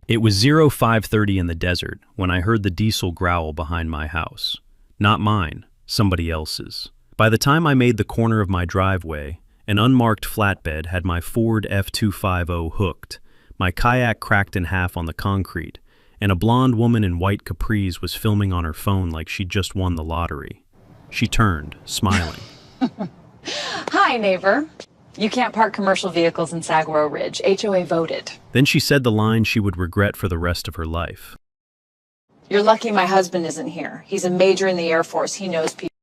It was 05:30 in the desert when I heard the diesel growl behind my house. Not mine, somebody else's. By the time I made the corner of my driveway, an unmarked flatbed had my Ford F250 hooked, my kayak cracked in half on the concrete, and a blonde woman in white capris was filming on her phone like she'd just won the lottery. She turned, smiling. Hi, neighbor. You can't park commercial vehicles in Saguaro Ridge. HOA voted. Then she said the line she would regret for the rest of her life. You're lucky my husband isn't here. He's a major in the Air Force. He knows people.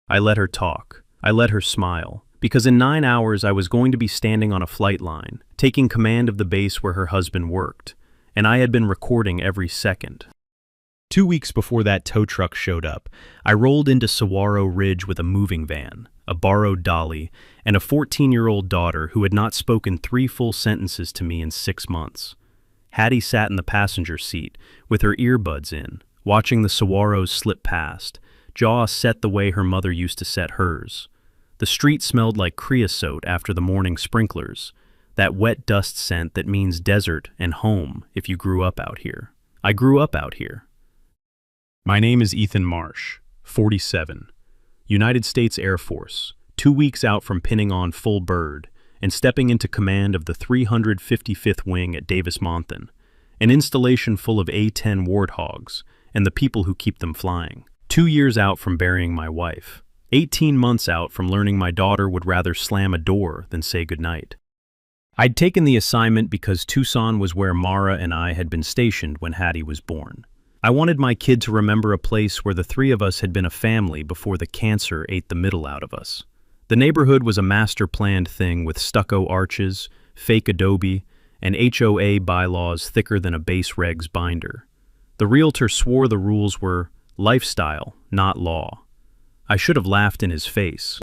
I let her talk. I let her smile. Because in 9 hours I was going to be standing on a flight line, taking command of the base where her husband worked, and I had been recording every second. 2 weeks before that tow truck showed up, I rolled into Saguaro Ridge with a moving van, a borrowed dolly, and a 14-year-old daughter who had not spoken 3 full sentences to me in 6 months. Hattie sat in the passenger seat, with her earbuds in, watching the saguaros slip past, jaw set the way her mother used to set hers. The street smelled like creosote after the morning sprinklers, that wet dust scent that means desert and home if you grew up out here. I grew up out here. My name is Ethan Marsh, 47, United States Air Force, 2 weeks out from pinning on full bird and stepping into command of the 355th Wing at Davis-Monthan, an installation full of A-10 warthogs and the people who keep them flying. 2 years out from burying my wife. 18 months out from learning my daughter would rather slam a door than say goodnight. I'd taken the assignment because Tucson was where Mara and I had been stationed when Hattie was born. I wanted my kid to remember a place where the 3 of us had been a family before the cancer ate the middle out of us. The neighborhood was a master-planned thing with stucco arches, fake adobe, and HOA bylaws thicker than a base regs binder. The realtor swore the rules were lifestyle, not law. I should have laughed in his face.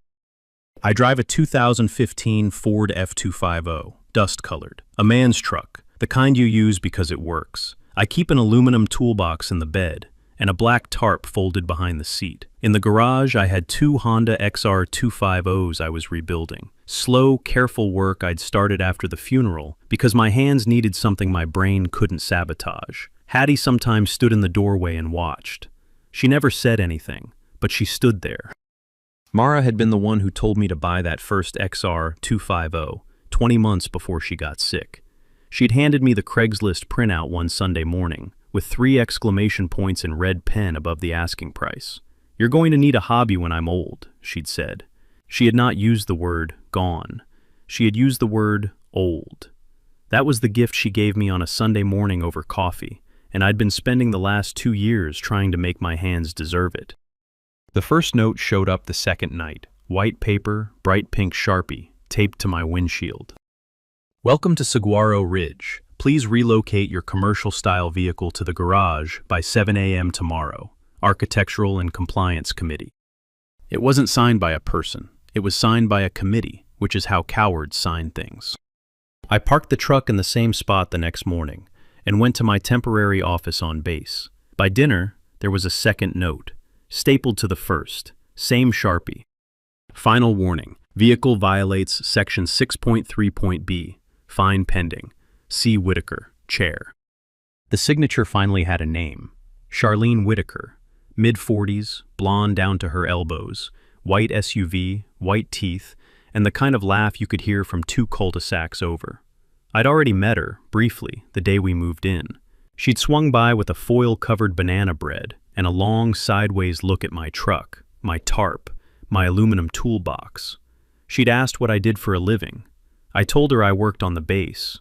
I drive a 2015 Ford F250, dust-colored, a man's truck, the kind you use because it works. I keep an aluminum toolbox in the bed and a black tarp folded behind the seat. In the garage, I had 2 Honda XR 250s I was rebuilding. Slow, careful work I'd started after the funeral because my hands needed something my brain couldn't sabotage. Hattie sometimes stood in the doorway and watched. She never said anything, but she stood there. Mara had been the one who told me to buy that first XR 250, 20 months before she got sick. She'd handed me the Craigslist printout one Sunday morning, with 3 exclamation points in red pen above the asking price. "You're going to need a hobby when I'm old," she'd said. She had not used the word gone. She had used the word old. That was the gift she gave me on a Sunday morning over coffee, and I'd been spending the last 2 years trying to make my hands deserve it. The first note showed up the second night, white paper, bright pink Sharpie, taped to my windshield. Welcome to Saguaro Ridge. Please relocate your commercial-style vehicle to the garage by 7 a.m. tomorrow. Architectural and Compliance Committee. It wasn't signed by a person. It was signed by a committee, which is how cowards sign things. I parked the truck in the same spot the next morning and went to my temporary office on base. By dinner, there was a second note, stapled to the first, same Sharpie. Final warning. Vehicle violates Section 6.3.b. Fine pending. C. Whitaker, Chair. The signature finally had a name. Charlene Whitaker. Mid-40s, blonde down to her elbows, white SUV, white teeth, and the kind of laugh you could hear from 2 cul-de-sacs over. I'd already met her, briefly, the day we moved in. She'd swung by with a foil-covered banana bread and a long sideways look at my truck, my tarp, my aluminum toolbox. She'd asked what I did for a living. I told her I worked on the base.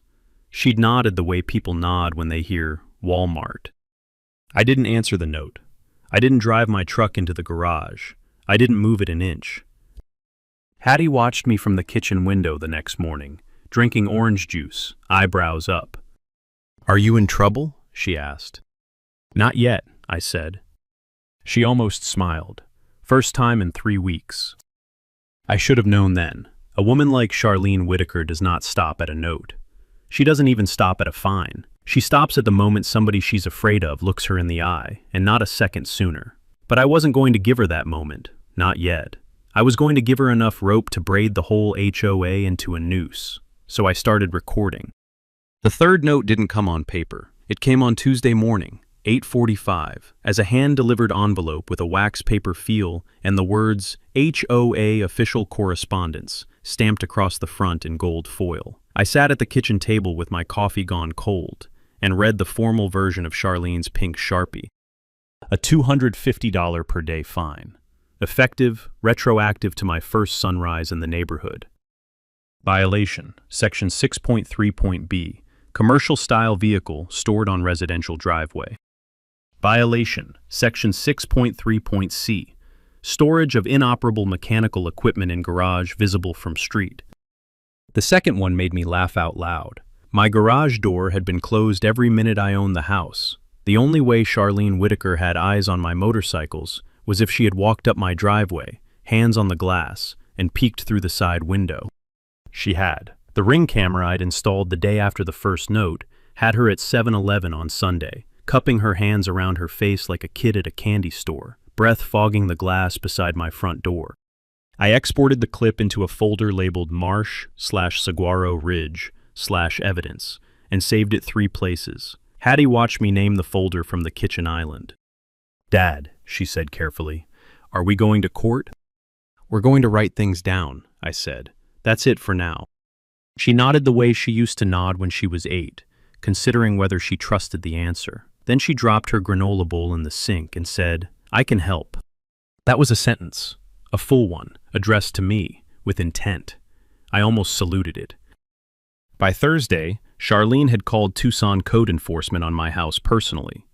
She'd nodded the way people nod when they hear Walmart. I didn't answer the note. I didn't drive my truck into the garage. I didn't move it an inch. Hattie watched me from the kitchen window the next morning, drinking orange juice, eyebrows up. "Are you in trouble?" she asked. "Not yet," I said. She almost smiled. First time in 3 weeks. I should have known then. A woman like Charlene Whitaker does not stop at a note. She doesn't even stop at a fine. She stops at the moment somebody she's afraid of looks her in the eye, and not a second sooner. But I wasn't going to give her that moment. Not yet. I was going to give her enough rope to braid the whole HOA into a noose. So I started recording. The third note didn't come on paper. It came on Tuesday morning, 8:45, as a hand-delivered envelope with a wax paper feel and the words HOA Official Correspondence stamped across the front in gold foil. I sat at the kitchen table with my coffee gone cold and read the formal version of Charlene's pink Sharpie. A $250 per day fine. Effective, retroactive to my first sunrise in the neighborhood. Violation, Section 6.3.b. Commercial-style vehicle stored on residential driveway. Violation, Section 6.3.c. Storage of inoperable mechanical equipment in garage visible from street. The second one made me laugh out loud. My garage door had been closed every minute I owned the house. The only way Charlene Whitaker had eyes on my motorcycles was if she had walked up my driveway, hands on the glass, and peeked through the side window. She had. The Ring camera I'd installed the day after the first note had her at 7-Eleven on Sunday, cupping her hands around her face like a kid at a candy store, breath fogging the glass beside my front door. I exported the clip into a folder labeled Marsh/Saguaro Ridge/Evidence and saved it 3 places. Hattie watched me name the folder from the kitchen island. "Dad," she said carefully, "are we going to court?" "We're going to write things down," I said. "That's it for now." She nodded the way she used to nod when she was 8, considering whether she trusted the answer. Then she dropped her granola bowl in the sink and said, "I can help." That was a sentence, a full one, addressed to me, with intent. I almost saluted it. By Thursday, Charlene had called Tucson code enforcement on my house personally.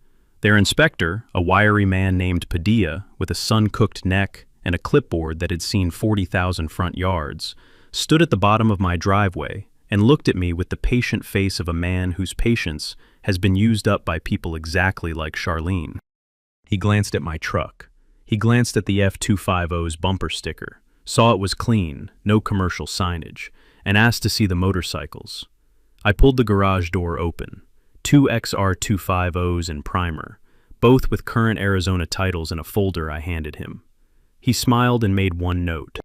Their inspector, a wiry man named Padilla, with a sun-cooked neck and a clipboard that had seen 40,000 front yards, stood at the bottom of my driveway and looked at me with the patient face of a man whose patience has been used up by people exactly like Charlene. He glanced at my truck. He glanced at the F250's bumper sticker, saw it was clean, no commercial signage, and asked to see the motorcycles. I pulled the garage door open. 2 XR250s in primer, both with current Arizona titles in a folder I handed him. He smiled and made one note.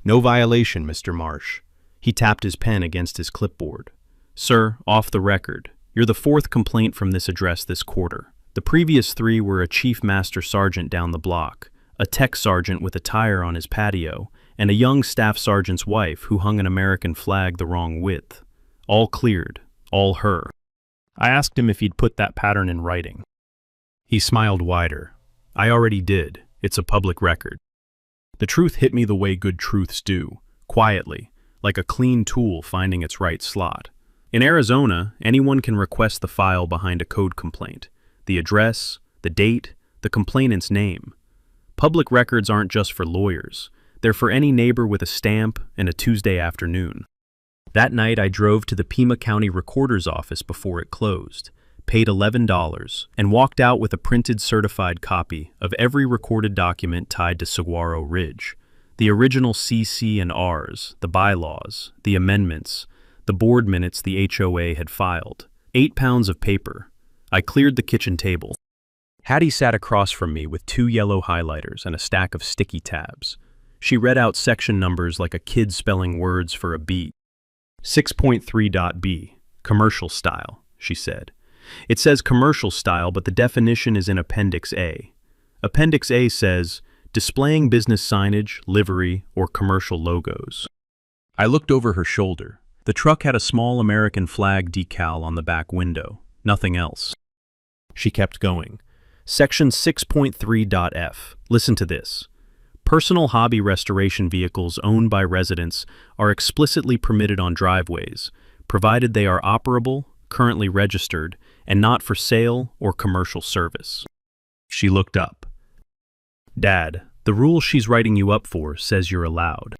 "No violation, Mr. Marsh." He tapped his pen against his clipboard. "Sir, off the record, you're the 4th complaint from this address this quarter. The previous 3 were a chief master sergeant down the block, a tech sergeant with a tire on his patio, and a young staff sergeant's wife who hung an American flag the wrong width. All cleared, all her." I asked him if he'd put that pattern in writing. He smiled wider. "I already did. It's a public record." The truth hit me the way good truths do, quietly, like a clean tool finding its right slot. In Arizona, anyone can request the file behind a code complaint, the address, the date, the complainant's name. Public records aren't just for lawyers. They're for any neighbor with a stamp and a Tuesday afternoon. That night, I drove to the Pima County Recorder's office before it closed, paid $11, and walked out with a printed certified copy of every recorded document tied to Saguaro Ridge. The original CC and Rs, the bylaws, the amendments, the board minutes the HOA had filed. 8 pounds of paper. I cleared the kitchen table. Hattie sat across from me with 2 yellow highlighters and a stack of sticky tabs. She read out section numbers like a kid spelling words for a beat. 6.3.b, commercial style, she said. It says commercial style, but the definition is in Appendix A. Appendix A says, displaying business signage, livery, or commercial logos. I looked over her shoulder. The truck had a small American flag decal on the back window, nothing else. She kept going. Section 6.3.f. Listen to this. Personal hobby restoration vehicles owned by residents are explicitly permitted on driveways, provided they are operable, currently registered, and not for sale or commercial service. She looked up. Dad, the rule she's writing you up for says you're allowed.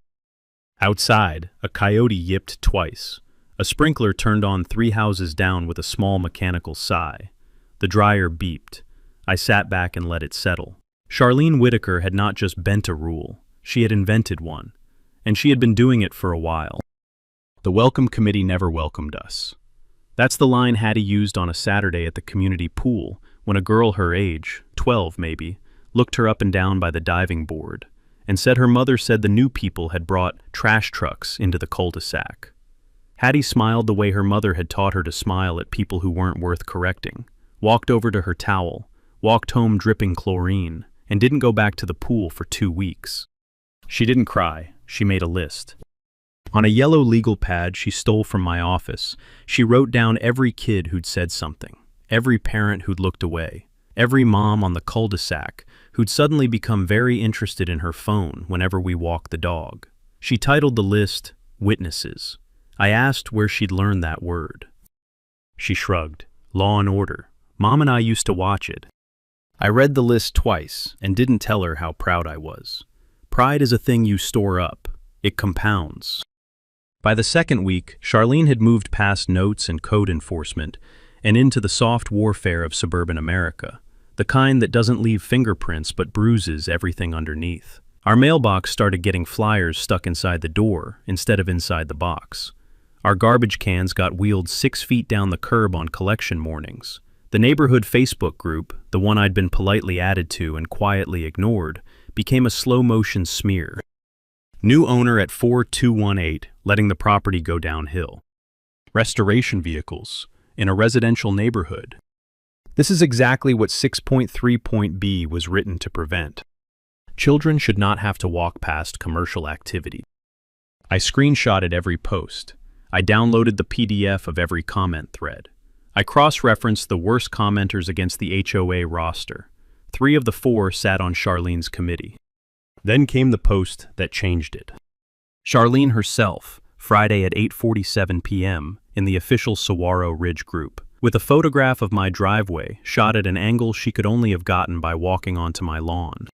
Outside, a coyote yipped twice. A sprinkler turned on 3 houses down with a small mechanical sigh. The dryer beeped. I sat back and let it settle. Charlene Whitaker had not just bent a rule, she had invented one, and she had been doing it for a while. The welcome committee never welcomed us. That's the line Hattie used on a Saturday at the community pool when a girl her age, 12 maybe, looked her up and down by the diving board and said her mother said the new people had brought trash trucks into the cul-de-sac. Hattie smiled the way her mother had taught her to smile at people who weren't worth correcting, walked over to her towel, walked home dripping chlorine, and didn't go back to the pool for 2 weeks. She didn't cry, she made a list. On a yellow legal pad she stole from my office, she wrote down every kid who'd said something, every parent who'd looked away, every mom on the cul-de-sac who'd suddenly become very interested in her phone whenever we walked the dog. She titled the list, Witnesses. I asked where she'd learned that word. She shrugged. Law and Order. Mom and I used to watch it. I read the list twice and didn't tell her how proud I was. Pride is a thing you store up. It compounds. By the second week, Charlene had moved past notes and code enforcement and into the soft warfare of suburban America, the kind that doesn't leave fingerprints but bruises everything underneath. Our mailbox started getting flyers stuck inside the door instead of inside the box. Our garbage cans got wheeled 6 feet down the curb on collection mornings. The neighborhood Facebook group, the one I'd been politely added to and quietly ignored, became a slow-motion smear. New owner at 4218, letting the property go downhill. Restoration vehicles in a residential neighborhood. This is exactly what 6.3.b was written to prevent. Children should not have to walk past commercial activity. I screenshotted every post. I downloaded the PDF of every comment thread. I cross-referenced the worst commenters against the HOA roster. 3 of the 4 sat on Charlene's committee. Then came the post that changed it. Charlene herself, Friday at 8:47 p.m. in the official Saguaro Ridge group, with a photograph of my driveway shot at an angle she could only have gotten by walking onto my lawn.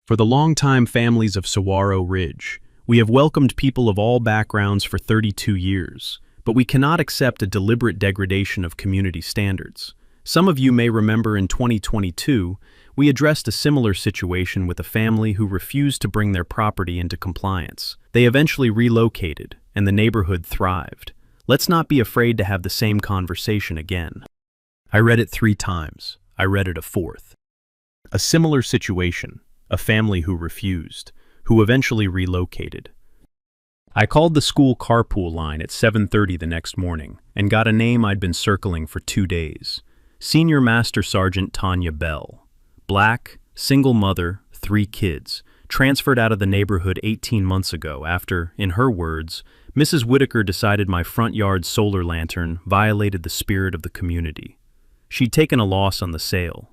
For the longtime families of Saguaro Ridge, we have welcomed people of all backgrounds for 32 years, but we cannot accept a deliberate degradation of community standards. Some of you may remember in 2022, we addressed a similar situation with a family who refused to bring their property into compliance. They eventually relocated, and the neighborhood thrived. Let's not be afraid to have the same conversation again. I read it 3 times. I read it a 4th. A similar situation, a family who refused, who eventually relocated. I called the school carpool line at 7:30 the next morning and got a name I'd been circling for 2 days. Senior Master Sergeant Tanya Bell. Black, single mother, 3 kids, transferred out of the neighborhood 18 months ago after, in her words, Mrs. Whitaker decided my front yard solar lantern violated the spirit of the community. She'd taken a loss on the sale.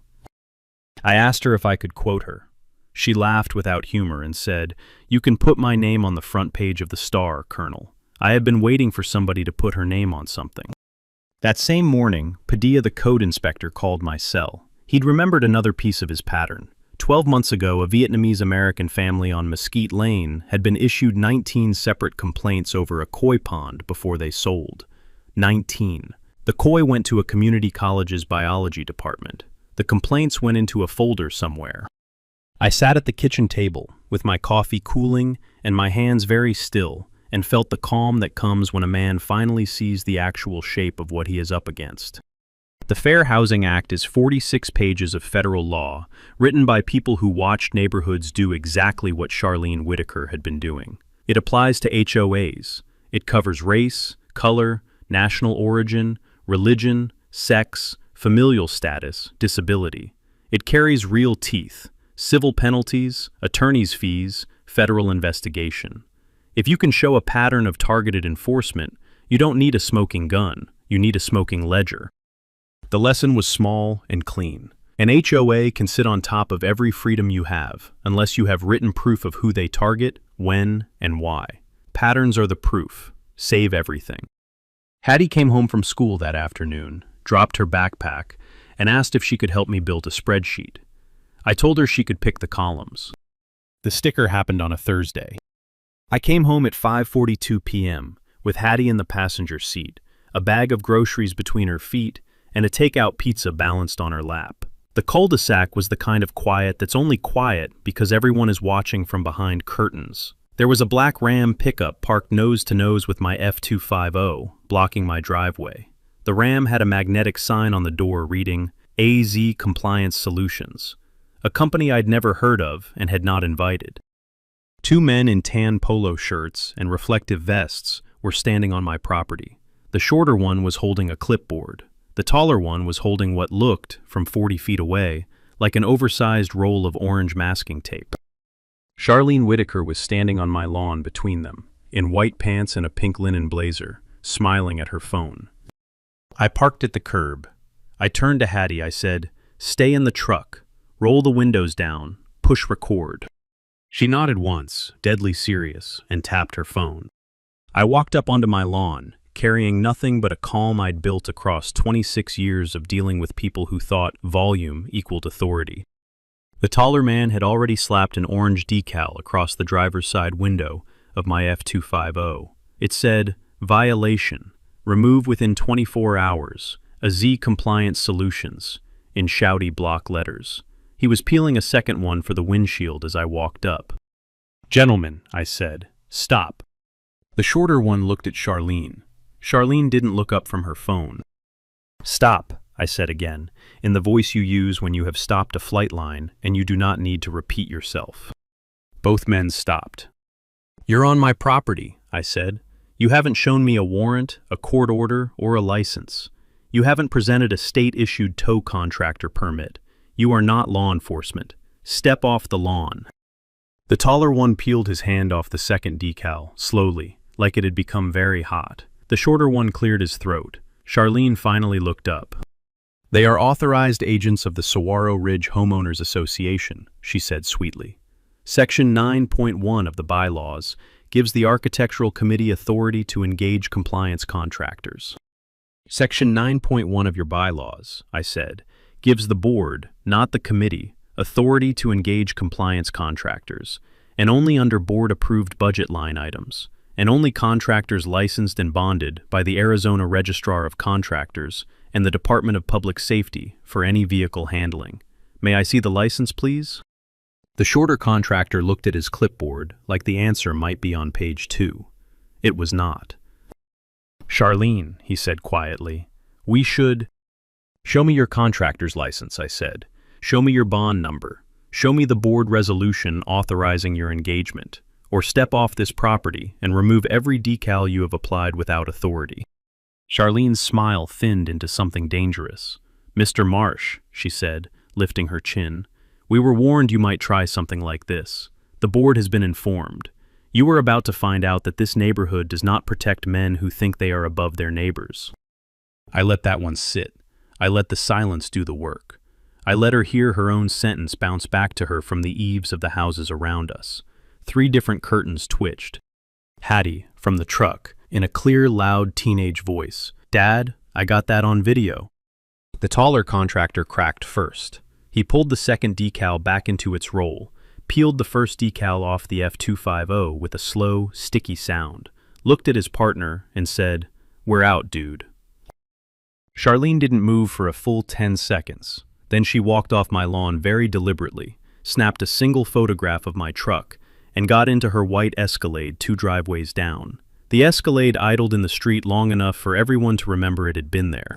I asked her if I could quote her. She laughed without humor and said, "You can put my name on the front page of the Star, Colonel. I have been waiting for somebody to put her name on something." That same morning, Padilla the code inspector called my cell. He'd remembered another piece of his pattern. 12 months ago, a Vietnamese-American family on Mesquite Lane had been issued 19 separate complaints over a koi pond before they sold. 19. The koi went to a community college's biology department. The complaints went into a folder somewhere. I sat at the kitchen table, with my coffee cooling and my hands very still, and felt the calm that comes when a man finally sees the actual shape of what he is up against. The Fair Housing Act is 46 pages of federal law, written by people who watched neighborhoods do exactly what Charlene Whitaker had been doing. It applies to HOAs. It covers race, color, national origin, religion, sex, familial status, disability. It carries real teeth, civil penalties, attorney's fees, federal investigation. If you can show a pattern of targeted enforcement, you don't need a smoking gun, you need a smoking ledger. The lesson was small and clean. An HOA can sit on top of every freedom you have, unless you have written proof of who they target, when, and why. Patterns are the proof. Save everything. Hattie came home from school that afternoon, dropped her backpack, and asked if she could help me build a spreadsheet. I told her she could pick the columns. The sticker happened on a Thursday. I came home at 5:42 p.m., with Hattie in the passenger seat, a bag of groceries between her feet, and a takeout pizza balanced on her lap. The cul-de-sac was the kind of quiet that's only quiet because everyone is watching from behind curtains. There was a black Ram pickup parked nose to nose with my F250, blocking my driveway. The Ram had a magnetic sign on the door reading, AZ Compliance Solutions, a company I'd never heard of and had not invited. 2 men in tan polo shirts and reflective vests were standing on my property. The shorter one was holding a clipboard. The taller one was holding what looked, from 40 feet away, like an oversized roll of orange masking tape. Charlene Whitaker was standing on my lawn between them, in white pants and a pink linen blazer, smiling at her phone. I parked at the curb. I turned to Hattie. I said, "Stay in the truck. Roll the windows down. Push record." She nodded once, deadly serious, and tapped her phone. I walked up onto my lawn, carrying nothing but a calm I'd built across 26 years of dealing with people who thought volume equaled authority. The taller man had already slapped an orange decal across the driver's side window of my F250. It said, "Violation. Remove within 24 hours. A Z-Compliance Solutions," in shouty block letters. He was peeling a second one for the windshield as I walked up. "Gentlemen," I said, "stop." The shorter one looked at Charlene. Charlene didn't look up from her phone. "Stop," I said again, in the voice you use when you have stopped a flight line and you do not need to repeat yourself. Both men stopped. "You're on my property," I said. "You haven't shown me a warrant, a court order, or a license. You haven't presented a state-issued tow contractor permit. You are not law enforcement. Step off the lawn." The taller one peeled his hand off the second decal, slowly, like it had become very hot. The shorter one cleared his throat. Charlene finally looked up. "They are authorized agents of the Saguaro Ridge Homeowners Association," she said sweetly. "Section 9.1 of the bylaws gives the Architectural Committee authority to engage compliance contractors." "Section 9.1 of your bylaws," I said, "gives the board, not the committee, authority to engage compliance contractors, and only under board-approved budget line items, and only contractors licensed and bonded by the Arizona Registrar of Contractors and the Department of Public Safety for any vehicle handling. May I see the license, please?" The shorter contractor looked at his clipboard like the answer might be on page 2. It was not. "Charlene," he said quietly, "we should—" "Show me your contractor's license," I said. "Show me your bond number. Show me the board resolution authorizing your engagement, or step off this property and remove every decal you have applied without authority." Charlene's smile thinned into something dangerous. "Mr. Marsh," she said, lifting her chin, "we were warned you might try something like this. The board has been informed. You are about to find out that this neighborhood does not protect men who think they are above their neighbors." I let that one sit. I let the silence do the work. I let her hear her own sentence bounce back to her from the eaves of the houses around us. 3 different curtains twitched. Hattie, from the truck, in a clear, loud teenage voice, "Dad, I got that on video." The taller contractor cracked first. He pulled the second decal back into its roll, peeled the first decal off the F250 with a slow, sticky sound, looked at his partner, and said, "We're out, dude." Charlene didn't move for a full 10 seconds. Then she walked off my lawn very deliberately, snapped a single photograph of my truck, and got into her white Escalade 2 driveways down. The Escalade idled in the street long enough for everyone to remember it had been there.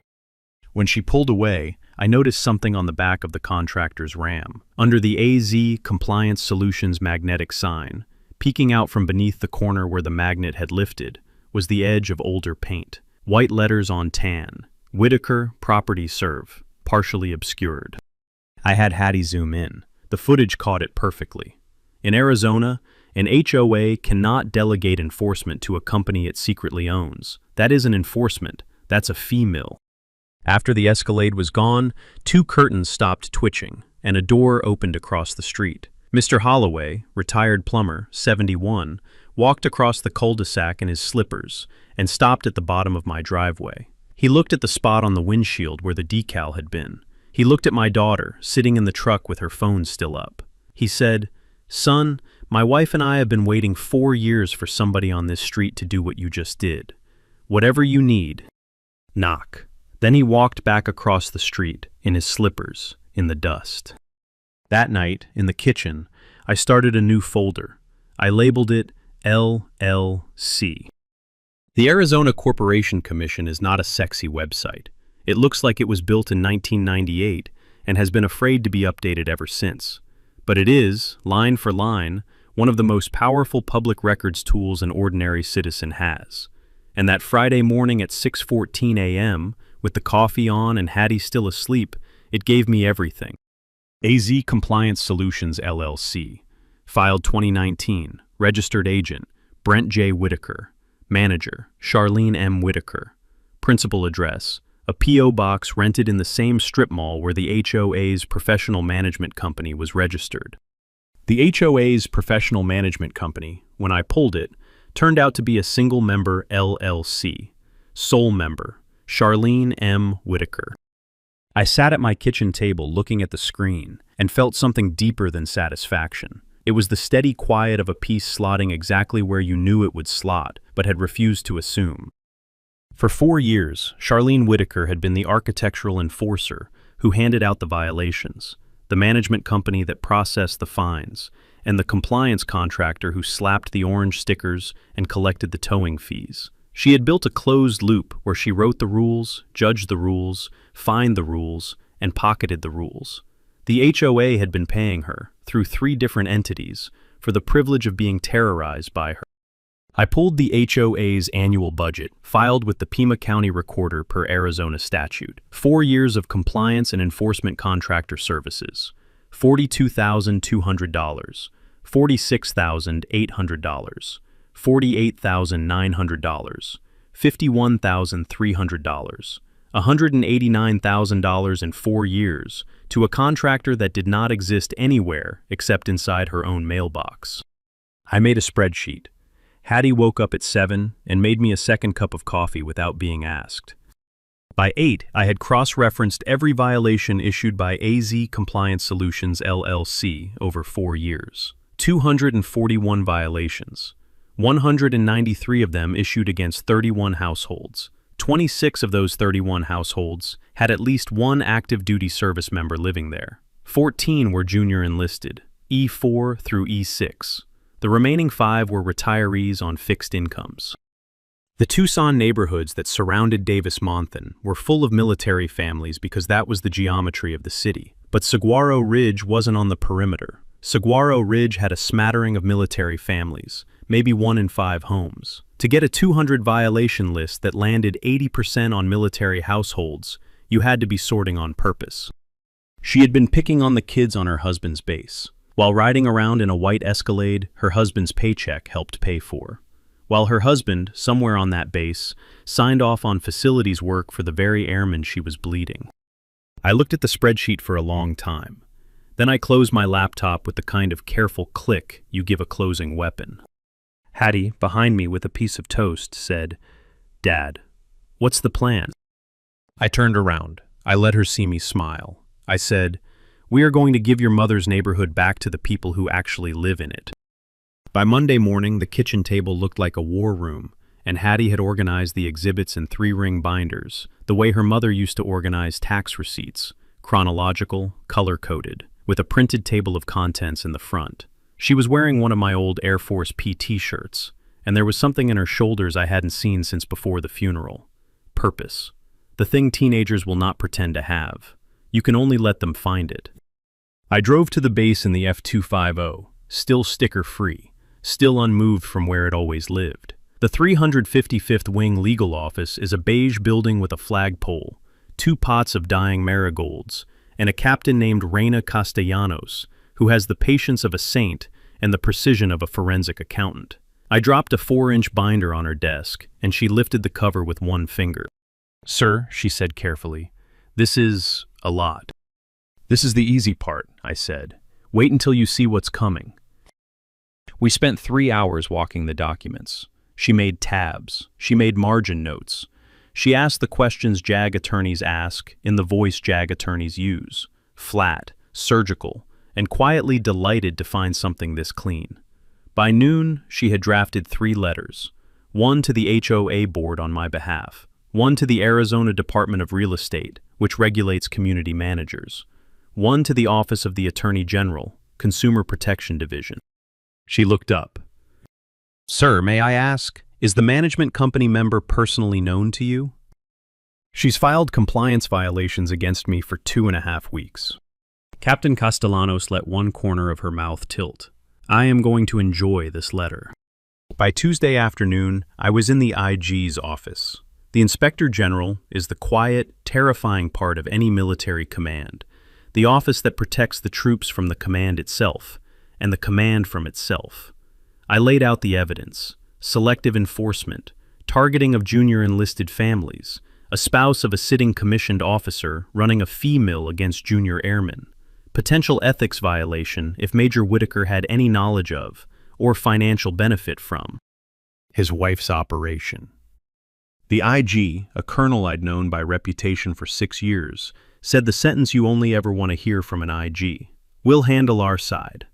When she pulled away, I noticed something on the back of the contractor's Ram. Under the AZ Compliance Solutions magnetic sign, peeking out from beneath the corner where the magnet had lifted, was the edge of older paint. White letters on tan. Whitaker Property Serve, partially obscured. I had Hattie zoom in. The footage caught it perfectly. In Arizona, an HOA cannot delegate enforcement to a company it secretly owns. That isn't enforcement, that's a fee mill. After the Escalade was gone, 2 curtains stopped twitching, and a door opened across the street. Mr. Holloway, retired plumber, 71, walked across the cul-de-sac in his slippers and stopped at the bottom of my driveway. He looked at the spot on the windshield where the decal had been. He looked at my daughter, sitting in the truck with her phone still up. He said, "Son, my wife and I have been waiting 4 years for somebody on this street to do what you just did. Whatever you need, knock." Then he walked back across the street, in his slippers, in the dust. That night, in the kitchen, I started a new folder. I labeled it LLC. The Arizona Corporation Commission is not a sexy website. It looks like it was built in 1998 and has been afraid to be updated ever since. But it is, line for line, one of the most powerful public records tools an ordinary citizen has. And that Friday morning at 6:14 a.m., with the coffee on and Hattie still asleep, it gave me everything. AZ Compliance Solutions LLC. Filed 2019. Registered agent, Brent J. Whitaker. Manager, Charlene M. Whitaker. Principal address, a P.O. box rented in the same strip mall where the HOA's professional management company was registered. The HOA's professional management company, when I pulled it, turned out to be a single-member LLC. Sole member, Charlene M. Whitaker. I sat at my kitchen table looking at the screen and felt something deeper than satisfaction. It was the steady quiet of a piece slotting exactly where you knew it would slot, but had refused to assume. For 4 years, Charlene Whitaker had been the architectural enforcer who handed out the violations, the management company that processed the fines, and the compliance contractor who slapped the orange stickers and collected the towing fees. She had built a closed loop where she wrote the rules, judged the rules, fined the rules, and pocketed the rules. The HOA had been paying her, through 3 different entities, for the privilege of being terrorized by her. I pulled the HOA's annual budget, filed with the Pima County Recorder per Arizona statute. 4 years of compliance and enforcement contractor services. $42,200, $46,800, $48,900, $51,300, $189,000 in 4 years to a contractor that did not exist anywhere except inside her own mailbox. I made a spreadsheet. Hattie woke up at 7 and made me a second cup of coffee without being asked. By 8, I had cross-referenced every violation issued by AZ Compliance Solutions LLC over 4 years. 241 violations. 193 of them issued against 31 households. 26 of those 31 households had at least one active duty service member living there. 14 were junior enlisted, E4 through E6. The remaining 5 were retirees on fixed incomes. The Tucson neighborhoods that surrounded Davis-Monthan were full of military families because that was the geometry of the city. But Saguaro Ridge wasn't on the perimeter. Saguaro Ridge had a smattering of military families, maybe 1 in 5 homes. To get a 200 violation list that landed 80% on military households, you had to be sorting on purpose. She had been picking on the kids on her husband's base. While riding around in a white Escalade, her husband's paycheck helped pay for. While her husband, somewhere on that base, signed off on facilities work for the very airmen she was bleeding. I looked at the spreadsheet for a long time. Then I closed my laptop with the kind of careful click you give a closing weapon. Hattie, behind me with a piece of toast, said, "Dad, what's the plan?" I turned around. I let her see me smile. I said, "We are going to give your mother's neighborhood back to the people who actually live in it." By Monday morning, the kitchen table looked like a war room, and Hattie had organized the exhibits in 3-ring binders, the way her mother used to organize tax receipts, chronological, color-coded, with a printed table of contents in the front. She was wearing one of my old Air Force PT shirts, and there was something in her shoulders I hadn't seen since before the funeral. Purpose. The thing teenagers will not pretend to have. You can only let them find it. I drove to the base in the F-250, still sticker-free, still unmoved from where it always lived. The 355th Wing Legal Office is a beige building with a flagpole, 2 pots of dying marigolds, and a captain named Reina Castellanos, who has the patience of a saint and the precision of a forensic accountant. I dropped a 4-inch binder on her desk, and she lifted the cover with 1 finger. "Sir," she said carefully, "this is a lot." "This is the easy part," I said. "Wait until you see what's coming." We spent 3 hours walking the documents. She made tabs. She made margin notes. She asked the questions JAG attorneys ask in the voice JAG attorneys use. Flat, surgical, and quietly delighted to find something this clean. By noon, she had drafted 3 letters. 1 to the HOA board on my behalf. 1 to the Arizona Department of Real Estate, which regulates community managers. 1 to the Office of the Attorney General, Consumer Protection Division. She looked up. "Sir, may I ask, is the management company member personally known to you?" "She's filed compliance violations against me for 2.5 weeks. Captain Castellanos let one corner of her mouth tilt. "I am going to enjoy this letter." By Tuesday afternoon, I was in the IG's office. The Inspector General is the quiet, terrifying part of any military command, the office that protects the troops from the command itself, and the command from itself. I laid out the evidence: selective enforcement, targeting of junior enlisted families, a spouse of a sitting commissioned officer running a fee mill against junior airmen, potential ethics violation if Major Whitaker had any knowledge of, or financial benefit from, his wife's operation. The IG, a colonel I'd known by reputation for 6 years, said the sentence you only ever want to hear from an IG: "We'll handle our side."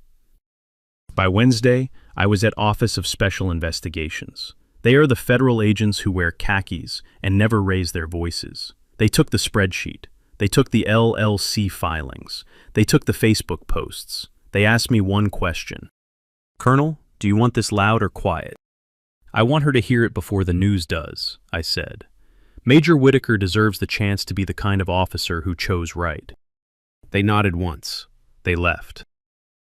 By Wednesday, I was at Office of Special Investigations. They are the federal agents who wear khakis and never raise their voices. They took the spreadsheet. They took the LLC filings. They took the Facebook posts. They asked me one question: "Colonel, do you want this loud or quiet?" "I want her to hear it before the news does," I said. Major Whitaker deserves the chance to be the kind of officer who chose right. They nodded once. They left.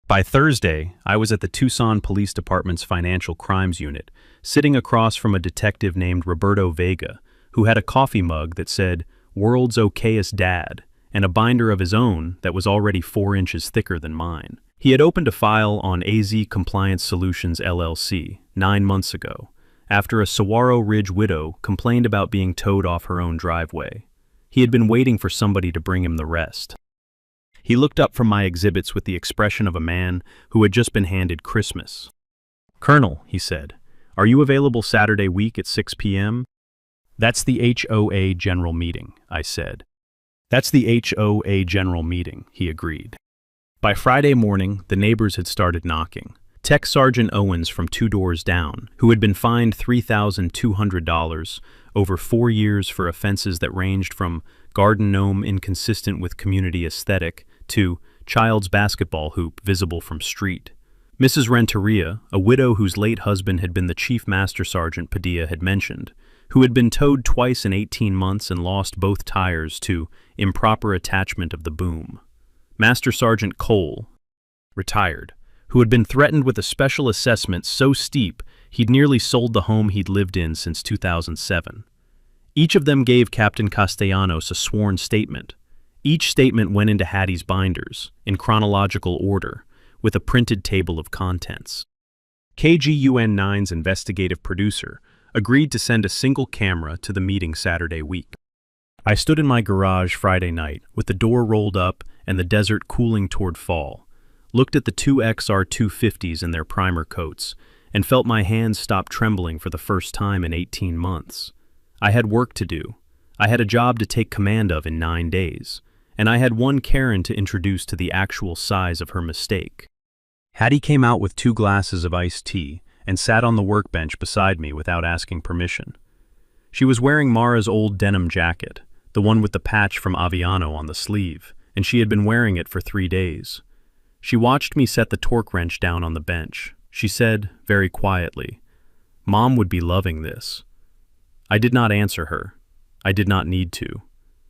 By Thursday, I was at the Tucson Police Department's Financial Crimes Unit, sitting across from a detective named Roberto Vega, who had a coffee mug that said, "World's Okayest Dad," and a binder of his own that was already 4 inches thicker than mine. He had opened a file on AZ Compliance Solutions LLC 9 months ago, after a Saguaro Ridge widow complained about being towed off her own driveway. He had been waiting for somebody to bring him the rest. He looked up from my exhibits with the expression of a man who had just been handed Christmas. "Colonel," he said, "are you available Saturday week at 6 p.m.? "That's the HOA General Meeting," I said. "That's the HOA General Meeting," he agreed. By Friday morning, the neighbors had started knocking. Tech Sergeant Owens from 2 doors down, who had been fined $3,200 over 4 years for offenses that ranged from garden gnome inconsistent with community aesthetic to child's basketball hoop visible from street. Mrs. Renteria, a widow whose late husband had been the Chief Master Sergeant Padilla had mentioned, who had been towed twice in 18 months and lost both tires to improper attachment of the boom. Master Sergeant Cole, retired, who had been threatened with a special assessment so steep he'd nearly sold the home he'd lived in since 2007. Each of them gave Captain Castellanos a sworn statement. Each statement went into Hattie's binders, in chronological order, with a printed table of contents. KGUN9's investigative producer agreed to send a single camera to the meeting Saturday week. I stood in my garage Friday night, with the door rolled up and the desert cooling toward fall, looked at the 2 XR250s in their primer coats, and felt my hands stop trembling for the first time in 18 months. I had work to do. I had a job to take command of in 9 days, and I had one Karen to introduce to the actual size of her mistake. Hattie came out with 2 glasses of iced tea and sat on the workbench beside me without asking permission. She was wearing Mara's old denim jacket, the one with the patch from Aviano on the sleeve, and she had been wearing it for 3 days. She watched me set the torque wrench down on the bench. She said, very quietly, "Mom would be loving this." I did not answer her. I did not need to.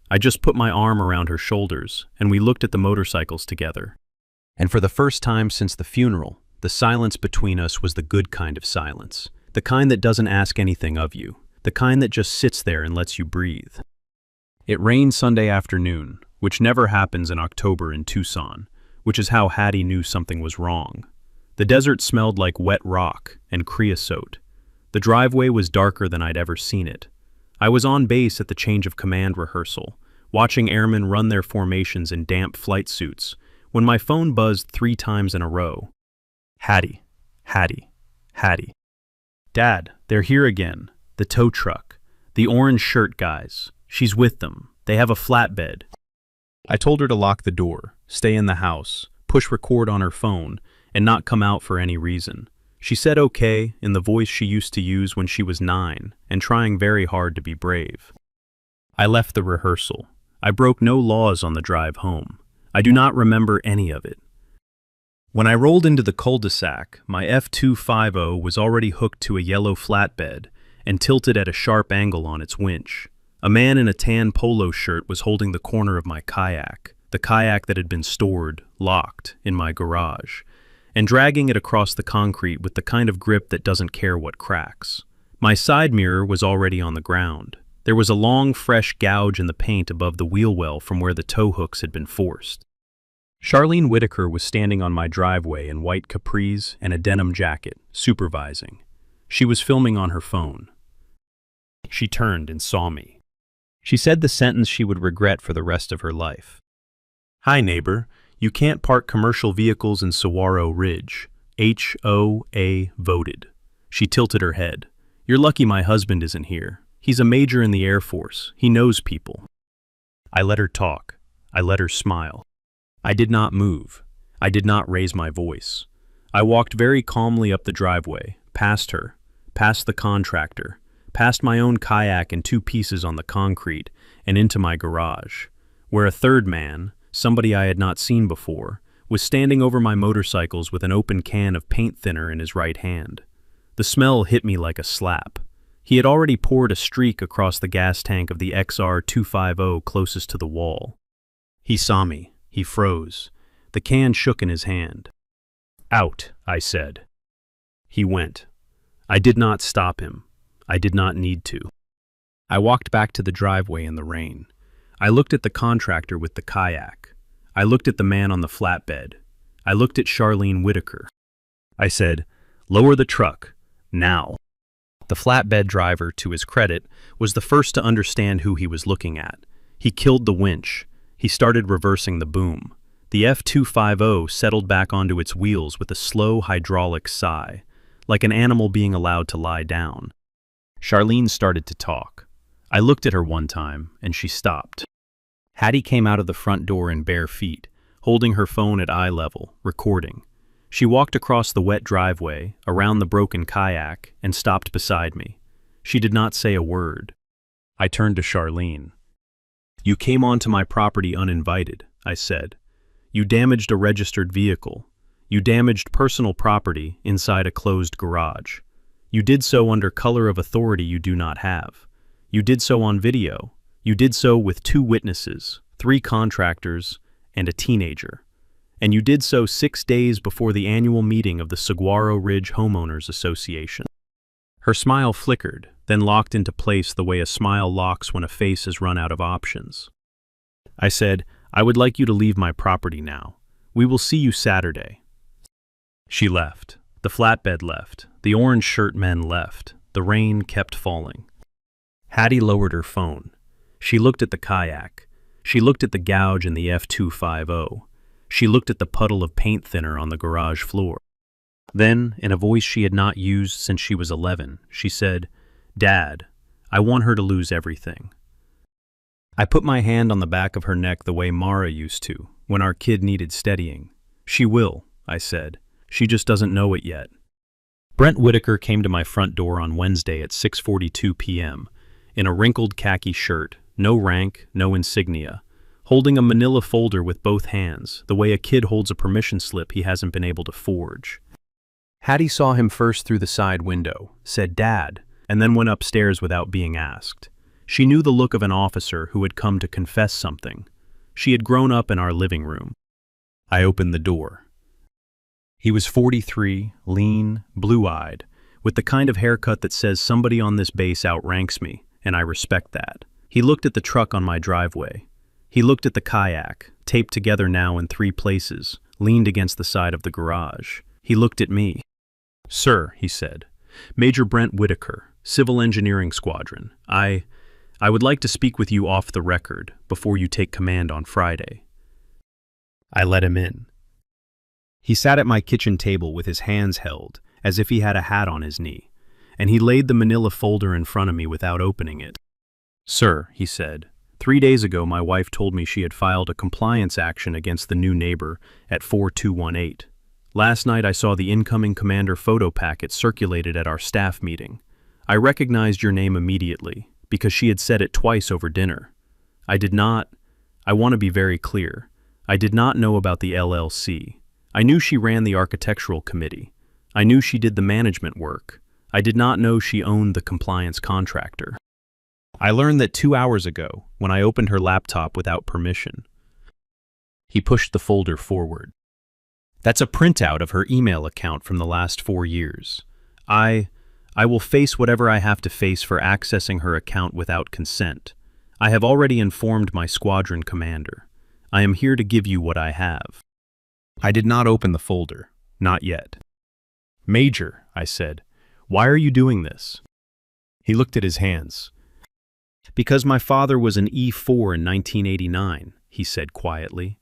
I just put my arm around her shoulders, and we looked at the motorcycles together. And for the first time since the funeral, the silence between us was the good kind of silence, the kind that doesn't ask anything of you, the kind that just sits there and lets you breathe. It rained Sunday afternoon, which never happens in October in Tucson, which is how Hattie knew something was wrong. The desert smelled like wet rock and creosote. The driveway was darker than I'd ever seen it. I was on base at the change of command rehearsal, watching airmen run their formations in damp flight suits, when my phone buzzed 3 times in a row. Hattie, Hattie, Hattie. "Dad, they're here again. The tow truck. The orange shirt guys. She's with them. They have a flatbed." I told her to lock the door, stay in the house, push record on her phone, and not come out for any reason. She said okay in the voice she used to use when she was 9 and trying very hard to be brave. I left the rehearsal. I broke no laws on the drive home. I do not remember any of it. When I rolled into the cul-de-sac, my F250 was already hooked to a yellow flatbed and tilted at a sharp angle on its winch. A man in a tan polo shirt was holding the corner of my kayak, the kayak that had been stored, locked, in my garage, and dragging it across the concrete with the kind of grip that doesn't care what cracks. My side mirror was already on the ground. There was a long, fresh gouge in the paint above the wheel well from where the tow hooks had been forced. Charlene Whitaker was standing on my driveway in white capris and a denim jacket, supervising. She was filming on her phone. She turned and saw me. She said the sentence she would regret for the rest of her life. "Hi, neighbor. You can't park commercial vehicles in Saguaro Ridge. HOA voted." She tilted her head. "You're lucky my husband isn't here. He's a major in the Air Force. He knows people." I let her talk. I let her smile. I did not move. I did not raise my voice. I walked very calmly up the driveway, past her, past the contractor, past my own kayak in 2 pieces on the concrete, and into my garage, where a third man, somebody I had not seen before, was standing over my motorcycles with an open can of paint thinner in his right hand. The smell hit me like a slap. He had already poured a streak across the gas tank of the XR250 closest to the wall. He saw me. He froze. The can shook in his hand. "Out," I said. He went. I did not stop him. I did not need to. I walked back to the driveway in the rain. I looked at the contractor with the kayak. I looked at the man on the flatbed. I looked at Charlene Whitaker. I said, "Lower the truck, now." The flatbed driver, to his credit, was the first to understand who he was looking at. He killed the winch. He started reversing the boom. The F250 settled back onto its wheels with a slow hydraulic sigh, like an animal being allowed to lie down. Charlene started to talk. I looked at her one time, and she stopped. Hattie came out of the front door in bare feet, holding her phone at eye level, recording. She walked across the wet driveway, around the broken kayak, and stopped beside me. She did not say a word. I turned to Charlene. "You came onto my property uninvited," I said. "You damaged a registered vehicle. You damaged personal property inside a closed garage. You did so under color of authority you do not have. You did so on video. You did so with 2 witnesses, 3 contractors, and a teenager. And you did so 6 days before the annual meeting of the Saguaro Ridge Homeowners Association." Her smile flickered, then locked into place the way a smile locks when a face has run out of options. I said, "I would like you to leave my property now. We will see you Saturday." She left. The flatbed left. The orange shirt men left. The rain kept falling. Hattie lowered her phone. She looked at the kayak. She looked at the gouge in the F250. She looked at the puddle of paint thinner on the garage floor. Then, in a voice she had not used since she was 11, she said, "Dad, I want her to lose everything." I put my hand on the back of her neck the way Mara used to, when our kid needed steadying. "She will," I said. "She just doesn't know it yet." Brent Whitaker came to my front door on Wednesday at 6:42 p.m., in a wrinkled khaki shirt, no rank, no insignia, holding a manila folder with both hands, the way a kid holds a permission slip he hasn't been able to forge. Hattie saw him first through the side window, said "Dad," and then went upstairs without being asked. She knew the look of an officer who had come to confess something. She had grown up in our living room. I opened the door. He was 43, lean, blue-eyed, with the kind of haircut that says somebody on this base outranks me, and I respect that. He looked at the truck on my driveway. He looked at the kayak, taped together now in 3 places, leaned against the side of the garage. He looked at me. "Sir," he said, "Major Brent Whitaker, Civil Engineering Squadron. I would like to speak with you off the record before you take command on Friday." I let him in. He sat at my kitchen table with his hands held, as if he had a hat on his knee, and he laid the manila folder in front of me without opening it. "Sir," he said, 3 days ago my wife told me she had filed a compliance action against the new neighbor at 4218. Last night I saw the incoming commander photo packet circulated at our staff meeting. I recognized your name immediately, because she had said it twice over dinner. I want to be very clear, I did not know about the LLC. I knew she ran the architectural committee. I knew she did the management work. I did not know she owned the compliance contractor. I learned that 2 hours ago, when I opened her laptop without permission. He pushed the folder forward. That's a printout of her email account from the last 4 years. I will face whatever I have to face for accessing her account without consent. I have already informed my squadron commander. I am here to give you what I have. I did not open the folder. Not yet. Major, I said, why are you doing this? He looked at his hands. Because my father was an E4 in 1989, he said quietly.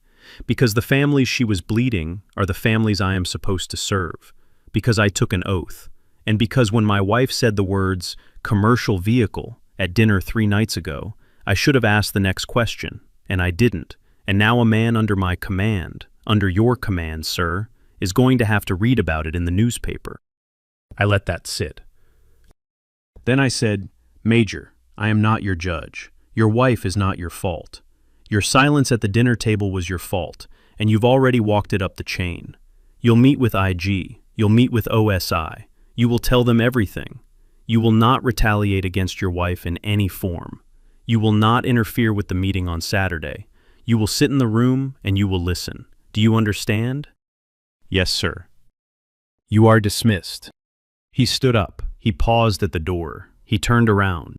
Because the families she was bleeding are the families I am supposed to serve. Because I took an oath. And because when my wife said the words, commercial vehicle, at dinner 3 nights ago, I should have asked the next question, and I didn't. And now a man under my command, under your command, sir, is going to have to read about it in the newspaper. I let that sit. Then I said, Major, I am not your judge. Your wife is not your fault. Your silence at the dinner table was your fault, and you've already walked it up the chain. You'll meet with IG. You'll meet with OSI. You will tell them everything. You will not retaliate against your wife in any form. You will not interfere with the meeting on Saturday. You will sit in the room and you will listen. Do you understand? Yes, sir. You are dismissed. He stood up. He paused at the door. He turned around.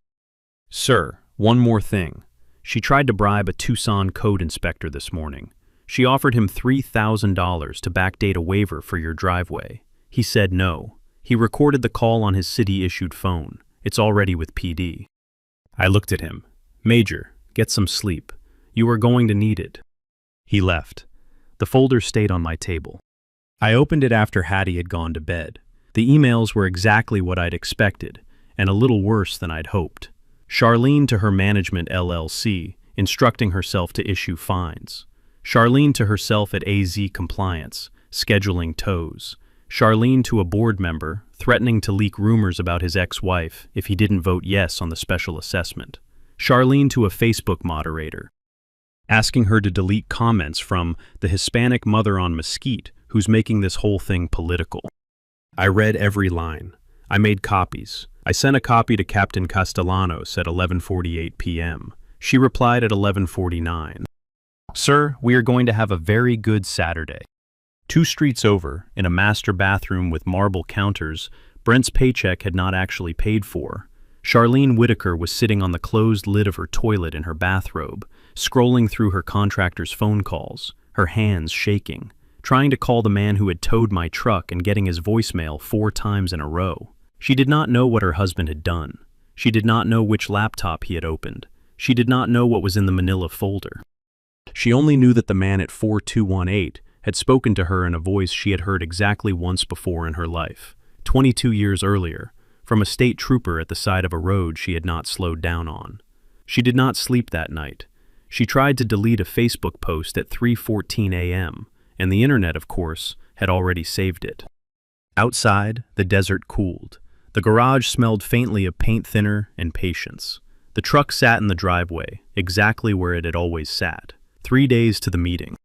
Sir, one more thing. She tried to bribe a Tucson code inspector this morning. She offered him $3,000 to backdate a waiver for your driveway. He said no. He recorded the call on his city-issued phone. It's already with PD. I looked at him. Major, get some sleep. You are going to need it. He left. The folder stayed on my table. I opened it after Hattie had gone to bed. The emails were exactly what I'd expected, and a little worse than I'd hoped. Charlene to her management LLC, instructing herself to issue fines. Charlene to herself at AZ Compliance, scheduling tows. Charlene to a board member, threatening to leak rumors about his ex-wife if he didn't vote yes on the special assessment. Charlene to a Facebook moderator, asking her to delete comments from the Hispanic mother on Mesquite who's making this whole thing political. I read every line. I made copies. I sent a copy to Captain Castellanos at 11:48 p.m. She replied at 11:49. Sir, we are going to have a very good Saturday. 2 streets over, in a master bathroom with marble counters, Brent's paycheck had not actually paid for. Charlene Whitaker was sitting on the closed lid of her toilet in her bathrobe, scrolling through her contractor's phone calls, her hands shaking, trying to call the man who had towed my truck and getting his voicemail 4 times in a row. She did not know what her husband had done. She did not know which laptop he had opened. She did not know what was in the manila folder. She only knew that the man at 4218 had spoken to her in a voice she had heard exactly once before in her life, 22 years earlier, from a state trooper at the side of a road she had not slowed down on. She did not sleep that night. She tried to delete a Facebook post at 3:14 a.m., and the internet, of course, had already saved it. Outside, the desert cooled. The garage smelled faintly of paint thinner and patience. The truck sat in the driveway, exactly where it had always sat. 3 days to the meeting.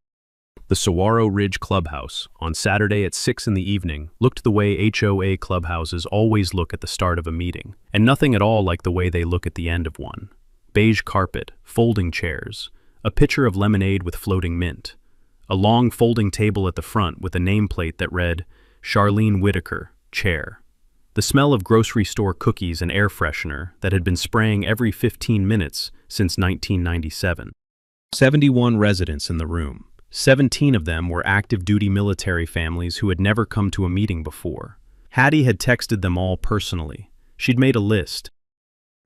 The Saguaro Ridge Clubhouse, on Saturday at 6 in the evening, looked the way HOA clubhouses always look at the start of a meeting, and nothing at all like the way they look at the end of one. Beige carpet, folding chairs, a pitcher of lemonade with floating mint, a long folding table at the front with a nameplate that read, Charlene Whitaker, Chair. The smell of grocery store cookies and air freshener that had been spraying every 15 minutes since 1997. 71 residents in the room. 17 of them were active-duty military families who had never come to a meeting before. Hattie had texted them all personally. She'd made a list.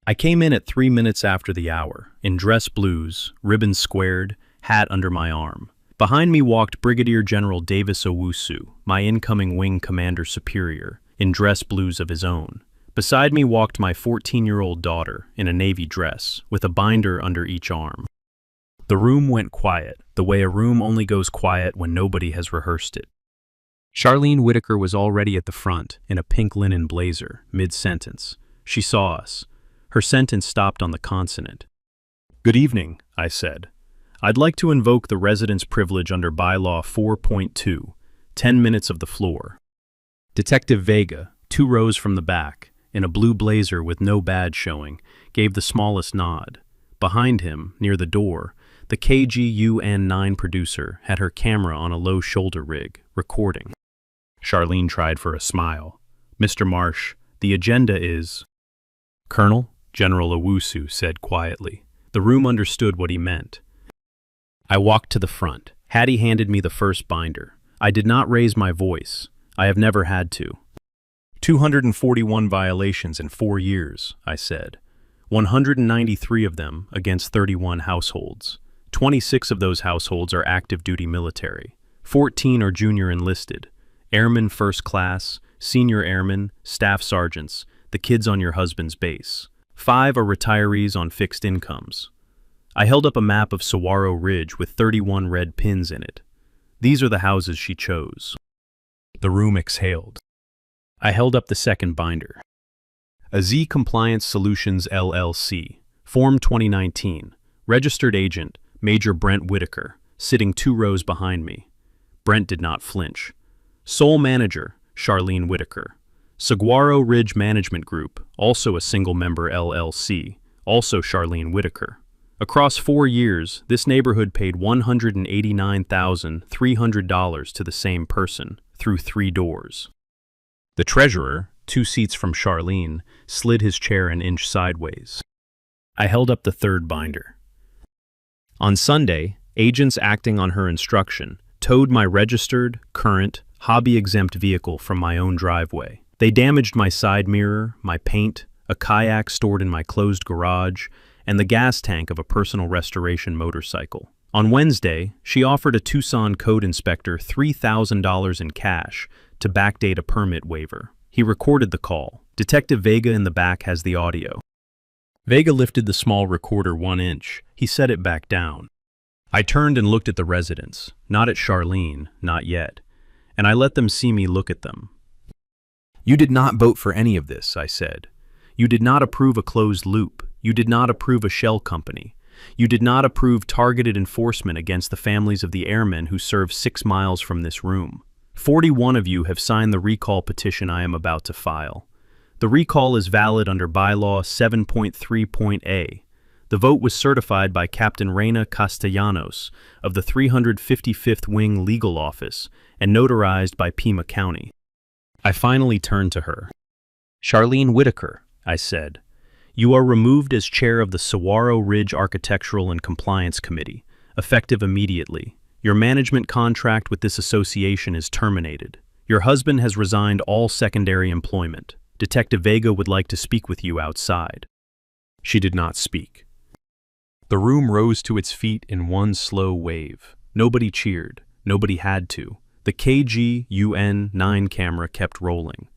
I came in at 3 minutes after the hour, in dress blues, ribbons squared, hat under my arm. Behind me walked Brigadier General Davis Owusu, my incoming wing commander superior, in dress blues of his own. Beside me walked my 14-year-old daughter, in a navy dress, with a binder under each arm. The room went quiet, the way a room only goes quiet when nobody has rehearsed it. Charlene Whitaker was already at the front, in a pink linen blazer, mid-sentence. She saw us. Her sentence stopped on the consonant. Good evening, I said. I'd like to invoke the residence privilege under Bylaw 4.2, 10 minutes of the floor. Detective Vega, 2 rows from the back, in a blue blazer with no badge showing, gave the smallest nod. Behind him, near the door, The KGUN9 producer had her camera on a low shoulder rig, recording. Charlene tried for a smile. "Mr. Marsh, the agenda is—" "Colonel," General Owusu said quietly. The room understood what he meant. I walked to the front. Hattie handed me the first binder. I did not raise my voice. I have never had to. 241 violations in 4 years, I said. 193 of them against 31 households. 26 of those households are active duty military. 14 are junior enlisted. Airmen first class, senior airmen, staff sergeants, the kids on your husband's base. 5 are retirees on fixed incomes. I held up a map of Saguaro Ridge with 31 red pins in it. These are the houses she chose. The room exhaled. I held up the second binder. AZ Compliance Solutions LLC, Form 2019, Registered Agent, Major Brent Whitaker, sitting 2 rows behind me. Brent did not flinch. Sole Manager, Charlene Whitaker. Saguaro Ridge Management Group, also a single-member LLC, also Charlene Whitaker. Across 4 years, this neighborhood paid $189,300 to the same person, through 3 doors. The treasurer, 2 seats from Charlene, slid his chair an inch sideways. I held up the third binder. On Sunday, agents acting on her instruction towed my registered, current, hobby-exempt vehicle from my own driveway. They damaged my side mirror, my paint, a kayak stored in my closed garage, and the gas tank of a personal restoration motorcycle. On Wednesday, she offered a Tucson code inspector $3,000 in cash to backdate a permit waiver. He recorded the call. Detective Vega in the back has the audio. Vega lifted the small recorder 1 inch. He set it back down. I turned and looked at the residents, not at Charlene, not yet, and I let them see me look at them. "You did not vote for any of this," I said. "You did not approve a closed loop. You did not approve a shell company. You did not approve targeted enforcement against the families of the airmen who serve 6 miles from this room. 41 of you have signed the recall petition I am about to file. The recall is valid under Bylaw 7.3.A. The vote was certified by Captain Reina Castellanos of the 355th Wing Legal Office and notarized by Pima County." I finally turned to her. "Charlene Whitaker," I said, "you are removed as chair of the Saguaro Ridge Architectural and Compliance Committee, effective immediately. Your management contract with this association is terminated. Your husband has resigned all secondary employment. Detective Vega would like to speak with you outside." She did not speak. The room rose to its feet in one slow wave. Nobody cheered. Nobody had to. The KGUN9 camera kept rolling.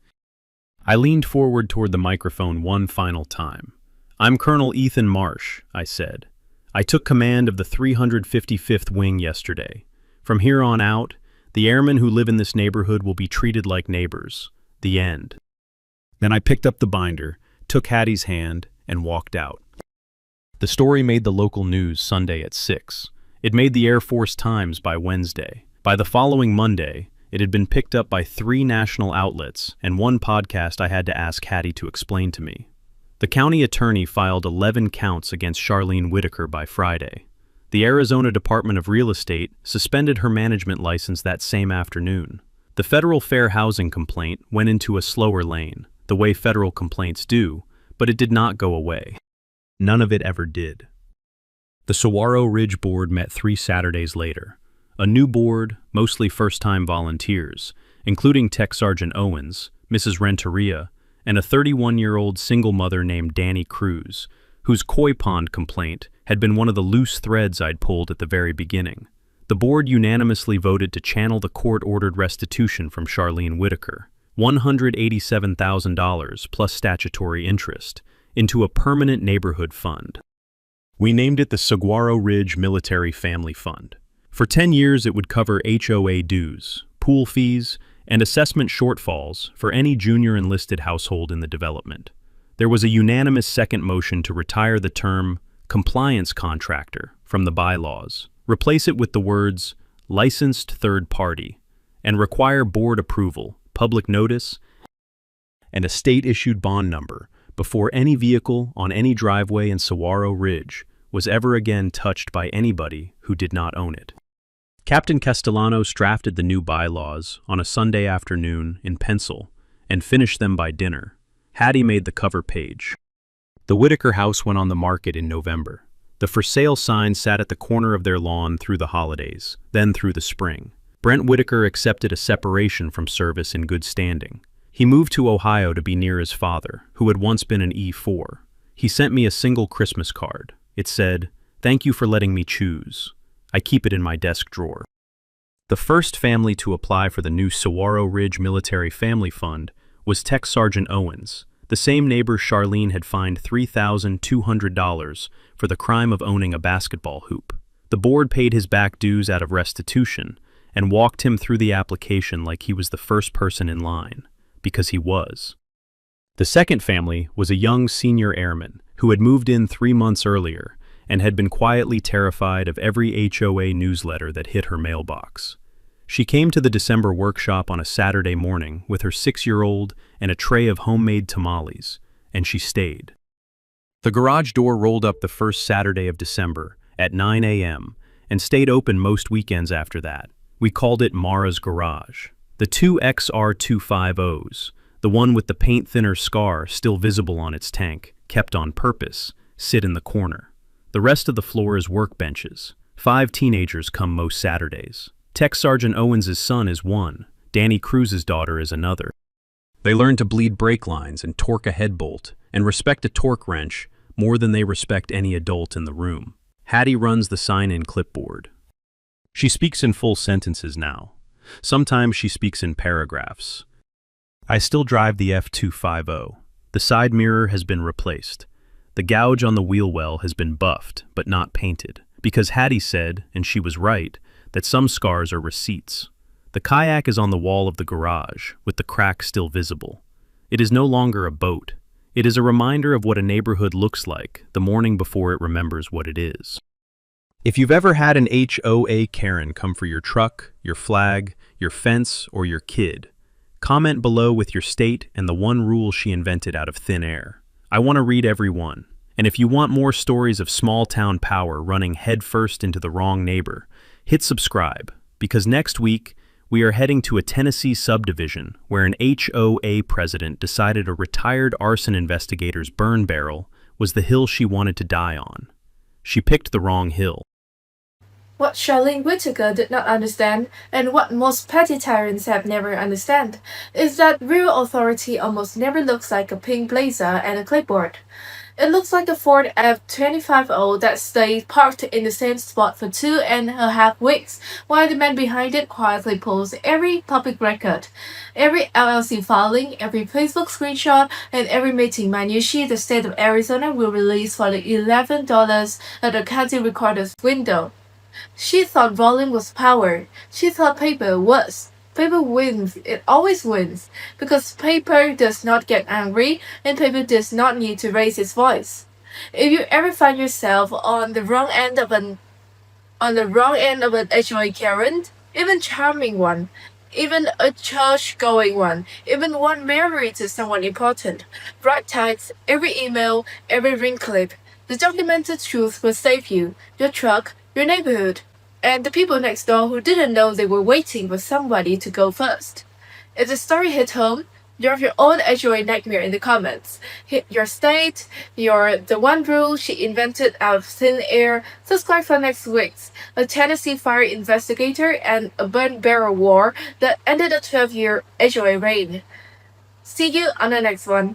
I leaned forward toward the microphone one final time. "I'm Colonel Ethan Marsh," I said. "I took command of the 355th Wing yesterday. From here on out, the airmen who live in this neighborhood will be treated like neighbors. The end." Then I picked up the binder, took Hattie's hand, and walked out. The story made the local news Sunday at 6. It made the Air Force Times by Wednesday. By the following Monday, it had been picked up by 3 national outlets and 1 podcast I had to ask Hattie to explain to me. The county attorney filed 11 counts against Charlene Whitaker by Friday. The Arizona Department of Real Estate suspended her management license that same afternoon. The federal fair housing complaint went into a slower lane, the way federal complaints do, but it did not go away. None of it ever did. The Saguaro Ridge Board met 3 Saturdays later. A new board, mostly first-time volunteers, including Tech Sergeant Owens, Mrs. Renteria, and a 31-year-old single mother named Danny Cruz, whose koi pond complaint had been one of the loose threads I'd pulled at the very beginning. The board unanimously voted to channel the court-ordered restitution from Charlene Whitaker, $187,000 plus statutory interest, into a permanent neighborhood fund. We named it the Saguaro Ridge Military Family Fund. For 10 years, it would cover HOA dues, pool fees, and assessment shortfalls for any junior enlisted household in the development. There was a unanimous second motion to retire the term compliance contractor from the bylaws, replace it with the words licensed third party, and require board approval, public notice, and a state-issued bond number before any vehicle on any driveway in Saguaro Ridge was ever again touched by anybody who did not own it. Captain Castellanos drafted the new bylaws on a Sunday afternoon in pencil and finished them by dinner. Hattie made the cover page. The Whitaker house went on the market in November. The for sale sign sat at the corner of their lawn through the holidays, then through the spring. Brent Whitaker accepted a separation from service in good standing. He moved to Ohio to be near his father, who had once been an E4. He sent me a single Christmas card. It said, "Thank you for letting me choose." I keep it in my desk drawer. The first family to apply for the new Saguaro Ridge Military Family Fund was Tech Sergeant Owens, the same neighbor Charlene had fined $3,200 for the crime of owning a basketball hoop. The board paid his back dues out of restitution and walked him through the application like he was the first person in line, because he was. The second family was a young senior airman who had moved in 3 months earlier and had been quietly terrified of every HOA newsletter that hit her mailbox. She came to the December workshop on a Saturday morning with her 6-year-old and a tray of homemade tamales, and she stayed. The garage door rolled up the first Saturday of December at 9 a.m. and stayed open most weekends after that. We called it Mara's Garage. The two XR250s, the one with the paint thinner scar still visible on its tank, kept on purpose, sit in the corner. The rest of the floor is workbenches. 5 teenagers come most Saturdays. Tech Sergeant Owens' son is one. Danny Cruz's daughter is another. They learn to bleed brake lines and torque a head bolt and respect a torque wrench more than they respect any adult in the room. Hattie runs the sign-in clipboard. She speaks in full sentences now. Sometimes she speaks in paragraphs. I still drive the F250. The side mirror has been replaced. The gouge on the wheel well has been buffed, but not painted, because Hattie said, and she was right, that some scars are receipts. The kayak is on the wall of the garage, with the crack still visible. It is no longer a boat. It is a reminder of what a neighborhood looks like the morning before it remembers what it is. If you've ever had an HOA Karen come for your truck, your flag, your fence, or your kid, comment below with your state and the one rule she invented out of thin air. I want to read every one. And if you want more stories of small-town power running headfirst into the wrong neighbor, hit subscribe, because next week we are heading to a Tennessee subdivision where an HOA president decided a retired arson investigator's burn barrel was the hill she wanted to die on. She picked the wrong hill. What Charlene Whitaker did not understand, and what most petty tyrants have never understand, is that real authority almost never looks like a pink blazer and a clipboard. It looks like a Ford F-250 that stayed parked in the same spot for 2.5 weeks, while the man behind it quietly pulls every public record, every LLC filing, every Facebook screenshot, and every meeting minutiae the state of Arizona will release for the $11 at the county recorder's window. She thought volume was power. She thought paper was. Paper wins. It always wins. Because paper does not get angry and paper does not need to raise its voice. If you ever find yourself on the wrong end of an HOA Karen, even charming one, even a church-going one, even one married to someone important, write text, every email, every ring clip, the documented truth will save you, your truck, your neighborhood, and the people next door who didn't know they were waiting for somebody to go first. If the story hit home, drop your own HOA nightmare in the comments. Hit your state, the one rule she invented out of thin air. Subscribe for next week's a Tennessee fire investigator and a burn barrel war that ended a 12-year HOA reign. See you on the next one.